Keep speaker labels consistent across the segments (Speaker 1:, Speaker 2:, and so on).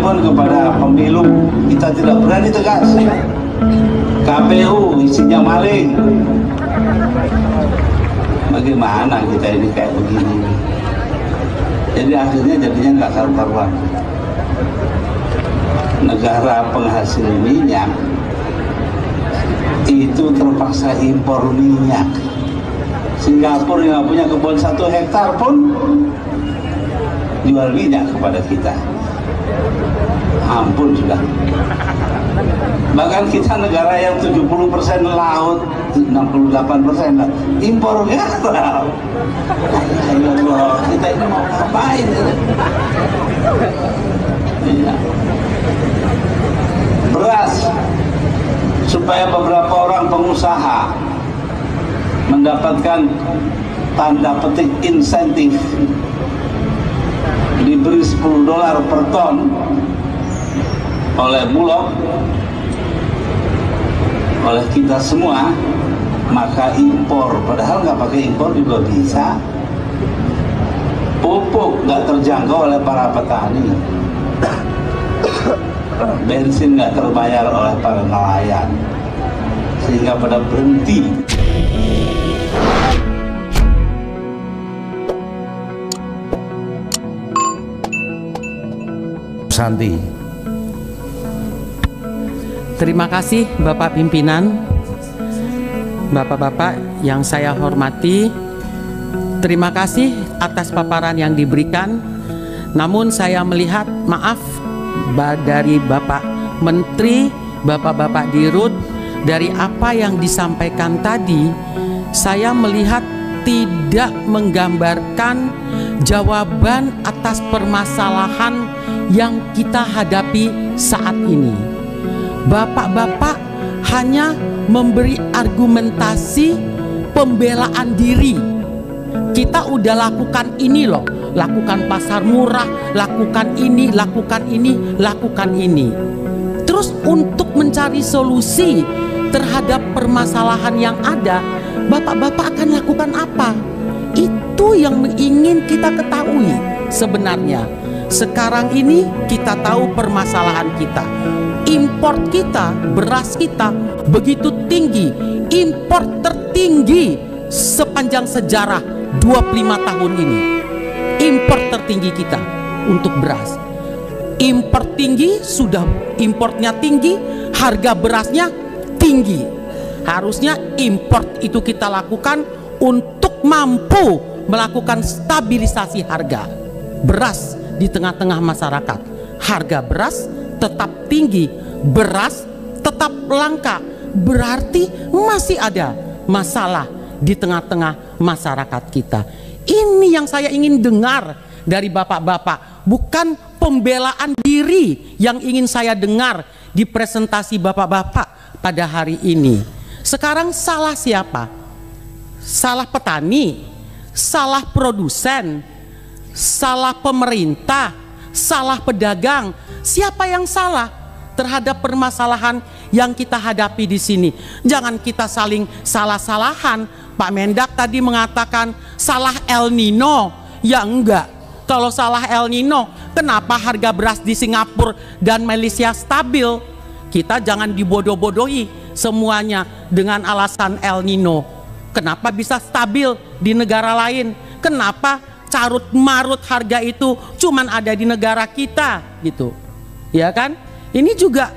Speaker 1: pun kepada pemilu kita tidak berani tegas. KPU isinya maling. Bagaimana kita ini kayak begini? Jadi akhirnya jadinya nggak karu-karuan. Negara penghasil minyak itu terpaksa impor minyak. Singapura yang punya kebun 1 hektar pun jual minyak kepada kita. Ampun sudah. Bahkan kita negara yang 70% laut, 68% lah, impor garam. Allah, kita ini mau ngapain? Ya. Beras, supaya beberapa orang pengusaha mendapatkan tanda petik insentif, diberi $10 per ton oleh Bulog, oleh kita semua, maka impor. Padahal nggak pakai impor juga bisa. Pupuk nggak terjangkau oleh para petani, bensin nggak terbayar oleh para nelayan, sehingga pada berhenti.
Speaker 2: Santi.
Speaker 3: Terima kasih Bapak Pimpinan, Bapak-bapak yang saya hormati. Terima kasih atas paparan yang diberikan. Namun saya melihat, maaf, dari Bapak Menteri, Bapak-bapak Dirut, dari apa yang disampaikan tadi, saya melihat tidak menggambarkan jawaban atas permasalahan yang kita hadapi saat ini. Bapak-bapak hanya memberi argumentasi pembelaan diri. Kita udah lakukan ini loh, lakukan pasar murah, lakukan ini, lakukan ini, lakukan ini. Terus untuk mencari solusi terhadap permasalahan yang ada, bapak-bapak akan lakukan apa? Itu yang ingin kita ketahui sebenarnya. Sekarang ini kita tahu permasalahan kita. Import kita, beras kita begitu tinggi, import tertinggi sepanjang sejarah 25 tahun ini. Import tertinggi kita untuk beras. Import tinggi, sudah importnya tinggi, harga berasnya tinggi. Harusnya import itu kita lakukan untuk mampu melakukan stabilisasi harga beras di tengah-tengah masyarakat. Harga beras tetap tinggi, beras tetap langka, berarti masih ada masalah di tengah-tengah masyarakat kita. Ini yang saya ingin dengar dari bapak-bapak, bukan pembelaan diri yang ingin saya dengar di presentasi bapak-bapak pada hari ini. Sekarang salah siapa? Salah petani, salah produsen, salah pemerintah, salah pedagang. Siapa yang salah terhadap permasalahan yang kita hadapi di sini? Jangan kita saling salah-salahan. Pak Mendak tadi mengatakan salah El Nino. Ya enggak. Kalau salah El Nino, kenapa harga beras di Singapura dan Malaysia stabil? Kita jangan dibodoh-bodohi semuanya dengan alasan El Nino. Kenapa bisa stabil di negara lain? Kenapa carut marut harga itu cuman ada di negara kita gitu? Ya kan? Ini juga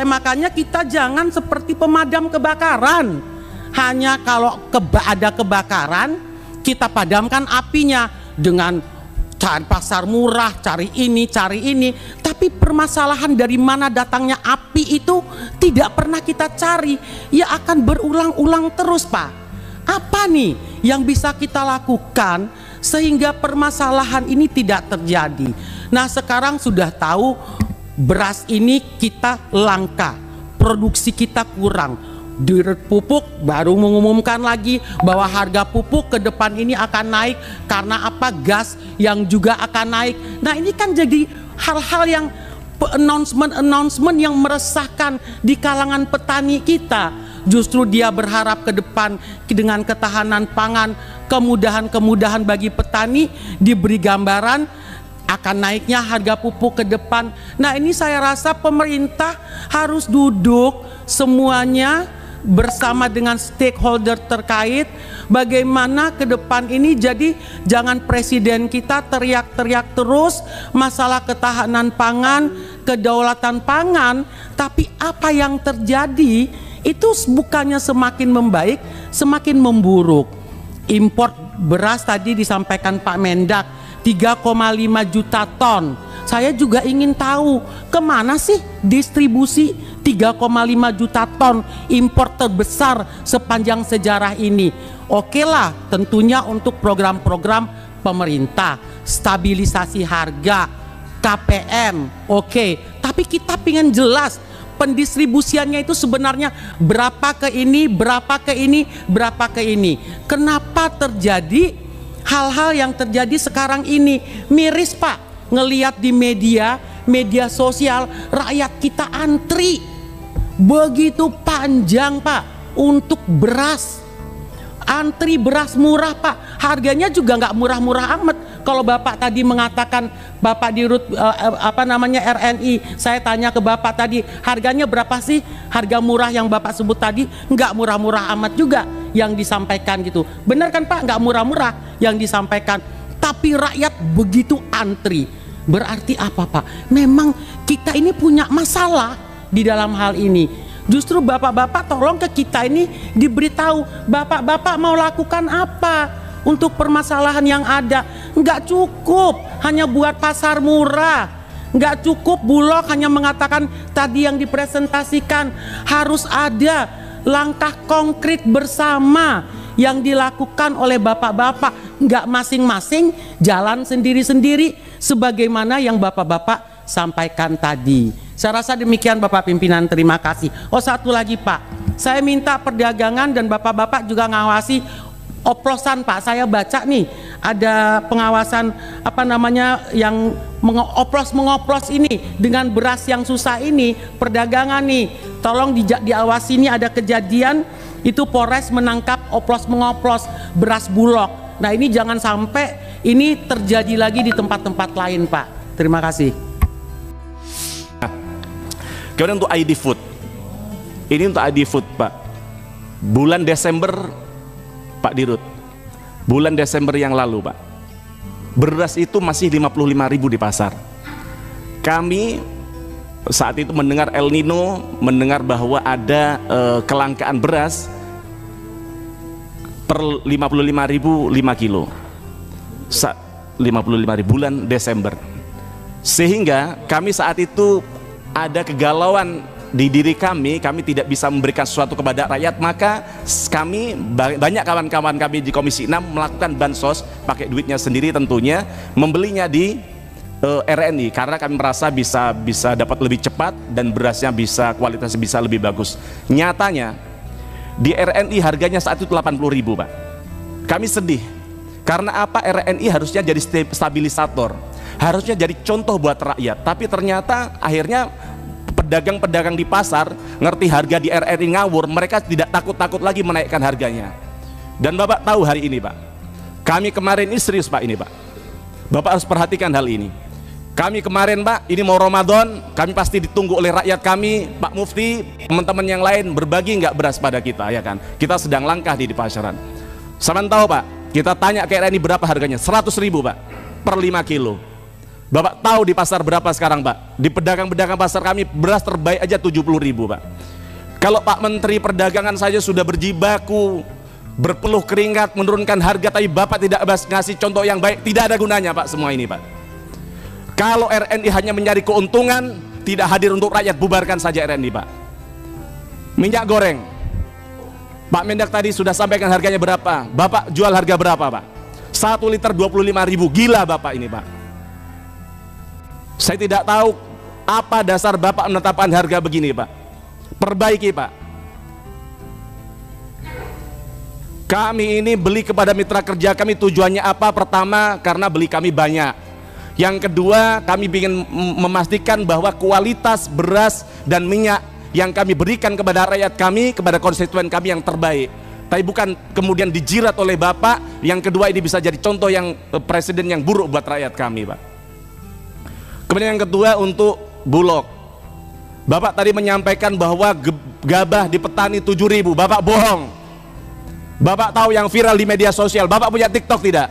Speaker 3: makanya kita jangan seperti pemadam kebakaran. Hanya kalau ada kebakaran, kita padamkan apinya dengan cari pasar murah, cari ini, cari ini. Tapi permasalahan dari mana datangnya api itu tidak pernah kita cari. Ya akan berulang-ulang terus, Pak. Apa nih yang bisa kita lakukan sehingga permasalahan ini tidak terjadi? Nah, sekarang sudah tahu beras ini kita langka, produksi kita kurang. Dirut Pupuk baru mengumumkan lagi bahwa harga pupuk ke depan ini akan naik karena apa? Gas yang juga akan naik. Nah, ini kan jadi hal-hal yang announcement yang meresahkan di kalangan petani kita. Justru dia berharap ke depan dengan ketahanan pangan, kemudahan-kemudahan bagi petani, diberi gambaran akan naiknya harga pupuk ke depan. Nah, ini saya rasa pemerintah harus duduk semuanya bersama dengan stakeholder terkait bagaimana ke depan ini. Jadi jangan presiden kita teriak-teriak terus masalah ketahanan pangan, kedaulatan pangan, tapi apa yang terjadi itu bukannya semakin membaik, semakin memburuk. Impor beras tadi disampaikan Pak Mendak 3,5 juta ton. Saya juga ingin tahu kemana sih distribusi 3,5 juta ton impor terbesar sepanjang sejarah ini. Oke lah, tentunya untuk program-program pemerintah, stabilisasi harga, KPM, oke. Tapi kita pengen jelas pendistribusiannya itu sebenarnya berapa ke ini, berapa ke ini, berapa ke ini. Kenapa terjadi hal-hal yang terjadi sekarang ini? Miris Pak, ngelihat di media sosial rakyat kita antri begitu panjang Pak untuk beras. Antri beras murah Pak, harganya juga nggak murah-murah amat. Kalau Bapak tadi mengatakan Bapak Dirut RNI, saya tanya ke Bapak tadi harganya berapa sih? Harga murah yang Bapak sebut tadi nggak murah-murah amat juga yang disampaikan gitu. Benar kan Pak? Nggak murah-murah yang disampaikan. Tapi rakyat begitu antri. Berarti apa Pak? Memang kita ini punya masalah di dalam hal ini. Justru bapak-bapak tolong ke kita ini diberitahu, bapak-bapak mau lakukan apa untuk permasalahan yang ada. Nggak cukup hanya buat pasar murah, nggak cukup Bulog hanya mengatakan tadi yang dipresentasikan. Harus ada langkah konkret bersama yang dilakukan oleh bapak-bapak, nggak masing-masing jalan sendiri-sendiri sebagaimana yang bapak-bapak sampaikan tadi. Saya rasa demikian Bapak Pimpinan, terima kasih. Oh, satu lagi Pak, saya minta perdagangan dan bapak-bapak juga ngawasi oplosan Pak. Saya baca nih ada pengawasan yang mengoplos ini dengan beras yang susah ini, perdagangan nih. Tolong diawasi, ini ada kejadian itu Polres menangkap oplos-mengoplos beras Bulog. Nah, ini jangan sampai ini terjadi lagi di tempat-tempat lain Pak. Terima kasih.
Speaker 2: Kemudian untuk ID Food, ini untuk ID Food Pak, bulan Desember Pak Dirut, bulan Desember yang lalu Pak, beras itu masih 55.000 di pasar. Kami saat itu mendengar El Nino, mendengar bahwa ada kelangkaan beras per 55.000 5 kilo, 55.000 bulan Desember, sehingga kami saat itu ada kegalauan di diri kami tidak bisa memberikan sesuatu kepada rakyat. Maka kami, banyak kawan-kawan kami di Komisi 6 melakukan bansos, pakai duitnya sendiri tentunya, membelinya di RNI, karena kami merasa bisa dapat lebih cepat dan berasnya kualitasnya bisa lebih bagus. Nyatanya di RNI harganya saat itu 80.000 Pak. Kami sedih, karena apa? RNI harusnya jadi stabilisator, harusnya jadi contoh buat rakyat, tapi ternyata akhirnya pedagang-pedagang di pasar ngerti harga di RRI ngawur, mereka tidak takut-takut lagi menaikkan harganya. Dan Bapak tahu hari ini Pak, kami kemarin ini serius Pak, ini Pak, Bapak harus perhatikan hal ini. Kami kemarin Pak, ini mau Ramadan, kami pasti ditunggu oleh rakyat kami, Pak Mufti, teman-teman yang lain berbagi nggak beras pada kita, ya kan? Kita sedang langkah di pasaran. Sama tahu Pak, kita tanya ke RNI berapa harganya, 100.000 Pak per 5 kilo. Bapak tahu di pasar berapa sekarang Pak? Di pedagang-pedagang pasar kami beras terbaik aja 70.000 Pak. Kalau Pak Menteri Perdagangan saja sudah berjibaku, berpeluh keringat menurunkan harga, tapi Bapak tidak ngasih contoh yang baik, tidak ada gunanya Pak semua ini Pak. Kalau RNI hanya mencari keuntungan, tidak hadir untuk rakyat, bubarkan saja RNI Pak. Minyak goreng, Pak Mendak tadi sudah sampaikan harganya berapa. Bapak jual harga berapa Pak? 1 liter 25.000, gila Bapak ini Pak. Saya tidak tahu apa dasar Bapak menetapkan harga begini Pak. Perbaiki Pak. Kami ini beli kepada mitra kerja kami, tujuannya apa? Pertama, karena beli kami banyak. Yang kedua, kami ingin memastikan bahwa kualitas beras dan minyak yang kami berikan kepada rakyat kami, kepada konstituen kami yang terbaik. Tapi bukan kemudian dijirat oleh Bapak. Yang kedua, ini bisa jadi contoh yang presiden yang buruk buat rakyat kami Pak. Kemudian yang kedua untuk Bulog. Bapak tadi menyampaikan bahwa gabah di petani 7.000. Bapak bohong. Bapak tahu yang viral di media sosial. Bapak punya TikTok tidak?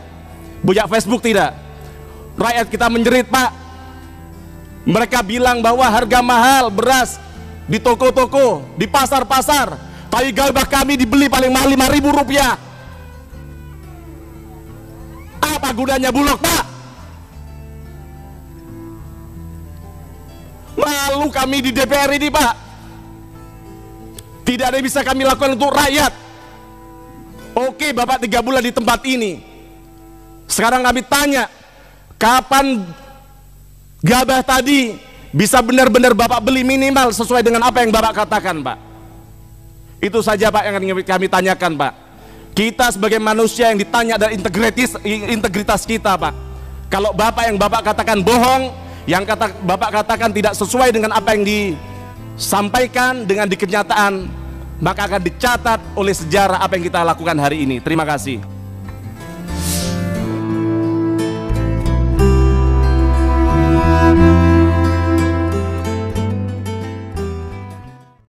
Speaker 2: Punya Facebook tidak? Rakyat kita menjerit, Pak. Mereka bilang bahwa harga mahal beras di toko-toko, di pasar-pasar, tapi gabah kami dibeli paling mahal Rp5.000. Apa gunanya Bulog, Pak? Malu kami di DPR ini, Pak. Tidak ada yang bisa kami lakukan untuk rakyat. Oke, Bapak 3 bulan di tempat ini. Sekarang kami tanya, kapan gabah tadi bisa benar-benar Bapak beli minimal sesuai dengan apa yang Bapak katakan, Pak? Itu saja, Pak, yang kami tanyakan, Pak. Kita sebagai manusia yang ditanya dari integritas kita, Pak. Kalau Bapak yang Bapak katakan bohong, yang Bapak katakan tidak sesuai dengan apa yang disampaikan dengan di kenyataan, maka akan dicatat oleh sejarah apa yang kita lakukan hari ini. Terima kasih.